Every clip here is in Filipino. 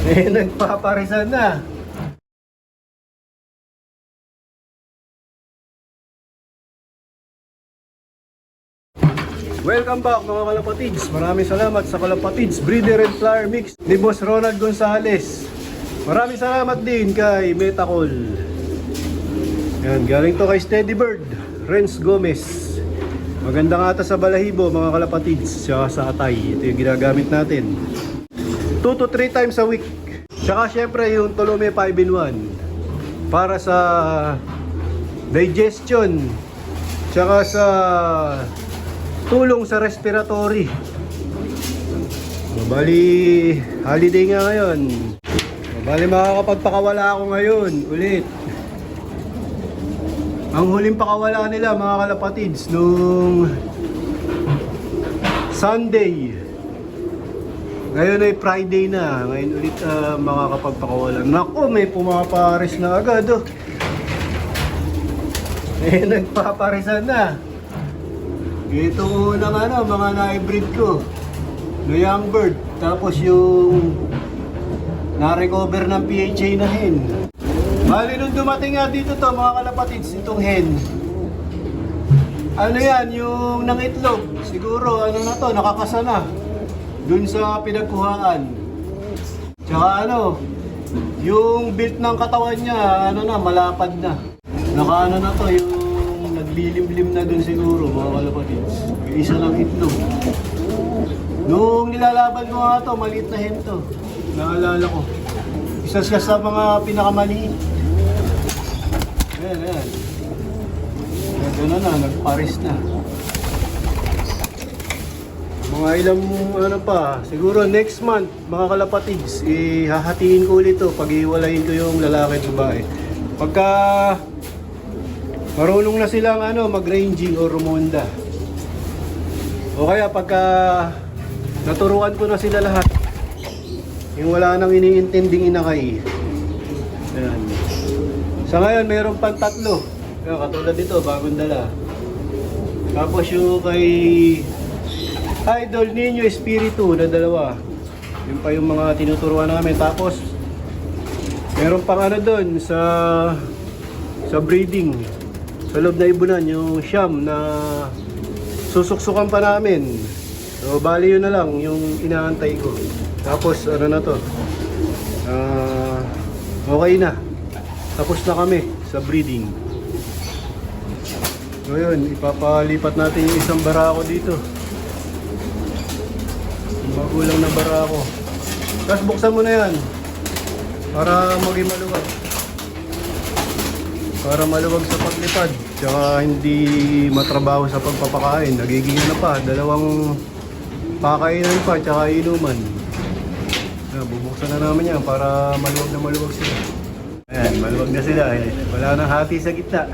Nagpaparisan na. Welcome back mga kalapatids. Maraming salamat sa Kalapatids Breeder and Flyer Mix ni Boss Ronald Gonzales. Maraming salamat din kay Metacol. Yan, galing to kay Steady Bird, Renz Gomez. Maganda nga ata sa balahibo mga kalapatids, tsaka sa atay. Ito yung ginagamit natin 2 to 3 times a week. Tsaka syempre yung Tolome 5-in-1 para sa digestion, tsaka sa tulong sa respiratory. Bali, holiday nga ngayon. Bali, makakapagpakawala ako ngayon ulit. Ang huling pakawala nila mga kalapatids nung Sunday. Ngayon ay Friday na. Ngayon ulit makakapagpakawala. Naku, may pumapares na agad oh. Nagpaparisan na. Ito unang mga na-breed ko no young bird. Tapos yung na-recover ng PHA na hen. Bali nung dumating nga dito to mga kalapatids, itong hen, ano yan, yung nangitlog. Siguro ano na to, nakakasana dun sa pinagkuhaan. Tsaka yung built ng katawan niya, malapad na. Naka na to, yung naglilimlim na dun siguro mga kalapatids. May isa lang itlog. Nung nilalaban ko nga to, maliit na hen to. Naalala ko. Isa siya sa mga pinakamaliit. Ayan. Gano'n na, nagparis na. Mga ilang pa, siguro next month mga kalapatids, ihahatiin ko ulit to, pag-iwalayin ko yung lalaki at babae. Pagka marunong na silang mag-ranging o rumonda. O kaya pagka naturuan ko na sila lahat, yung wala nang iniintinding inakay. Ayan. Sa ngayon, mayroon pang 3. Ayan, katulad dito, bagong dala. Tapos yung kay Idol Niño Espiritu na 2. Yun pa yung mga tinuturuan namin. Tapos, meron pang doon sa breeding. Sa loob na ibunan, yung siyam na susuksukan pa namin. So, bali yun na lang yung inaantay ko. Tapos, na to. Okay na. Tapos na kami sa breeding. Ngayon, ipapalipat natin yung isang barako dito. Yung magulang na barako. Tapos buksan mo na yan. Para maging maluwag. Para maluwag sa paglipad. Tsaka hindi matrabaho sa pagpapakain. Nagiging pa. 2 pakainan pa. Tsaka inuman. Bubuksan na namin yan para maluwag na maluwag sila. Ayan, maluwag na sila. Wala nang hati sa gitna.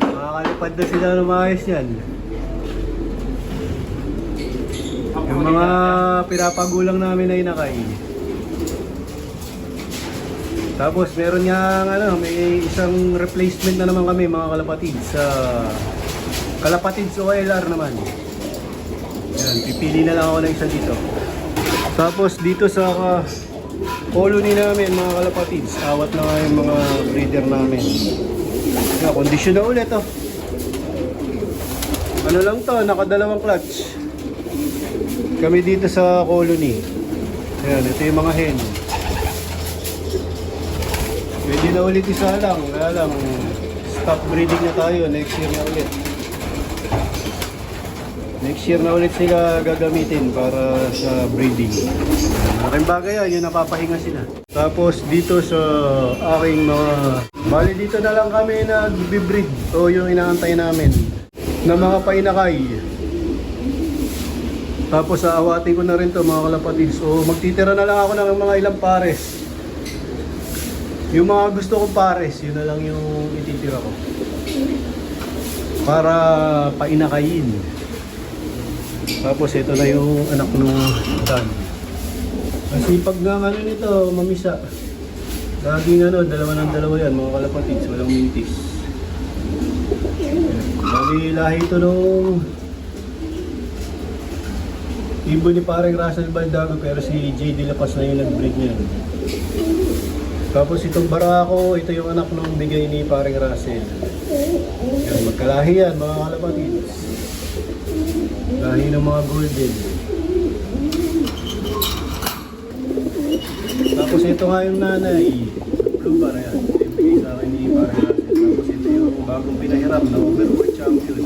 Makakalipad na sila ng maayos yan. Yung mga pinapagulang namin ay inakay. Tapos meron nga may isang replacement na naman kami mga kalapatids sa Kalapatids OLR naman. Ayan, pipili na lang ako ng isa dito. Tapos dito sa colony namin mga kalapatids, awat na nga yung mga breeder namin. Kondisyon na ulit oh. Lang to, nakadalawang clutch. Kami dito sa colony. Ayan, ito yung mga hen. Pwede na ulit isa lang. Kaya lang, stop breeding na tayo. Next year na ulit. Next year na ulit sila gagamitin para sa breeding. Malaking bagay yan, yung napapahinga sila. Tapos dito sa aking mga... Bali dito na lang kami nag-breed o yung inaantay namin na mga painakay. Tapos aawatin ko na rin to mga kalapatids. So magtitira na lang ako ng mga ilang pares. Yung mga gusto kong pares, yun na lang yung ititira ko. Para painakayin. Tapos ito na yung anak nung tan. Kasi pag nga nito, mamisa. Laging 2 ng 2 yan mga kalapatids, walang mintis. Bali lahi ito nung Ibon ni parang Russell Baldago pero si J. De La Paz na yung nag-breed niya. Tapos itong Barako, ito yung anak nung bigay ni parang Russell. Yan, magkalahi yan mga kalapatids. Lahi ng mga golden. Tapos ito nga yung nanay. Blue bar yan. Ito yung bigay sa akin ni parang Russell. Tapos ito yung bagong pinahiram na overworld champion.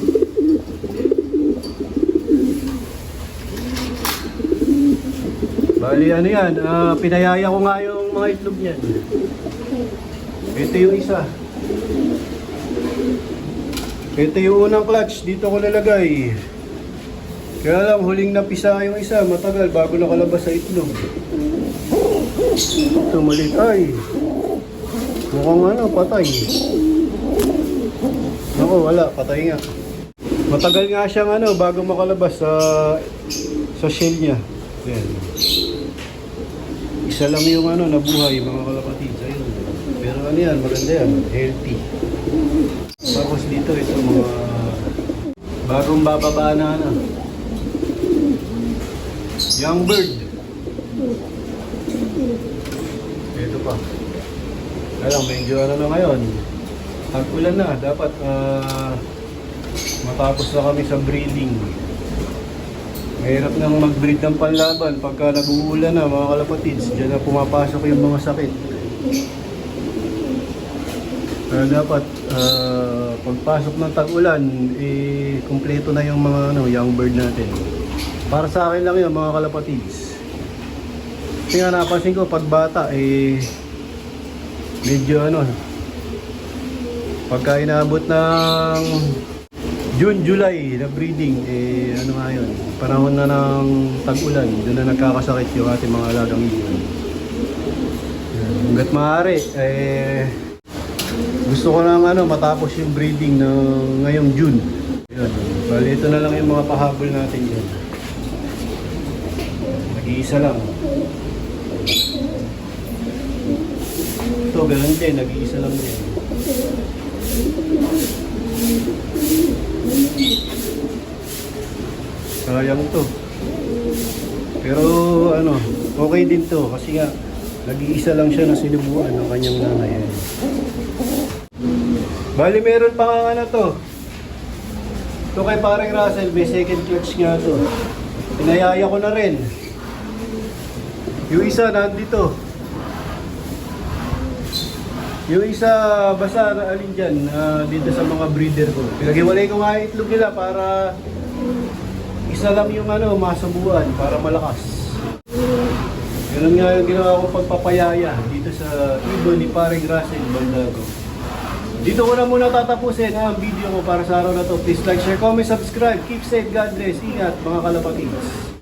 Bali ano yan, pinayaya ko nga yung mga itlog niyan. Ito yung isa. Ito yung unang clutch, dito ko nalagay. Kaya lang huling napisa yung isa, matagal bago nakalabas sa itlog. Ito maliit, ay. Mukhang ano, patay. Ako wala, patay nga. Matagal nga siyang ano, bago makalabas sa shell niya. Ayan. Isa lang yung ano, nabuhay mga kalapatids. Ayun. Pero ano yan, maganda yan, healthy. Tapos dito, ito mga bagong bababa na ano. Young bird. Ito pa. Alam, medyo ano na ngayon. Tag-ulan na, dapat matapos na kami sa breeding. Mahirap nang mag-breed ng panlaban pagka nag-uulan na mga kalapatids. Diyan na pumapasok yung mga sakit. Kaya dapat pagpasok ng tag-ulan, kumpleto na yung mga young bird natin. Para sa akin lang yun mga kalapatids. Kasi nga napansin ko pag bata medyo pagka inaabot ng June, July na breeding, ano nga yun, panahon na ng tag-ulan, doon na nagkakasakit yung ating mga alagang ibon. Hanggat maaari, gusto ko lang matapos yung breeding na ngayong June. Yun. Bali, ito na lang yung mga pahabol natin yun. Nag-iisa lang. Ito, ganun din, nag-iisa lang din. Sayang to. Pero okay din to kasi nga nag-iisa lang siya na sinubuan ng kanyang nanay. Bali meron pa nga to. Ito kay parang Russell, may second clutch nga to. Pinayaya ko na rin. Yung isa nandito. Yung isa basta alin dyan, dito sa mga breeder ko. Pinag-iwalay ko nga yung itlog nila para isa lang yung masubuan para malakas. Ganun nga yung ginawa ko pagpapayaya dito sa ibon ni paring Russell Baldago. Dito ko na muna tatapusin ang video ko para sa araw na to. Please like, share, comment, subscribe. Keep safe, God bless. Ingat mga kalapatids.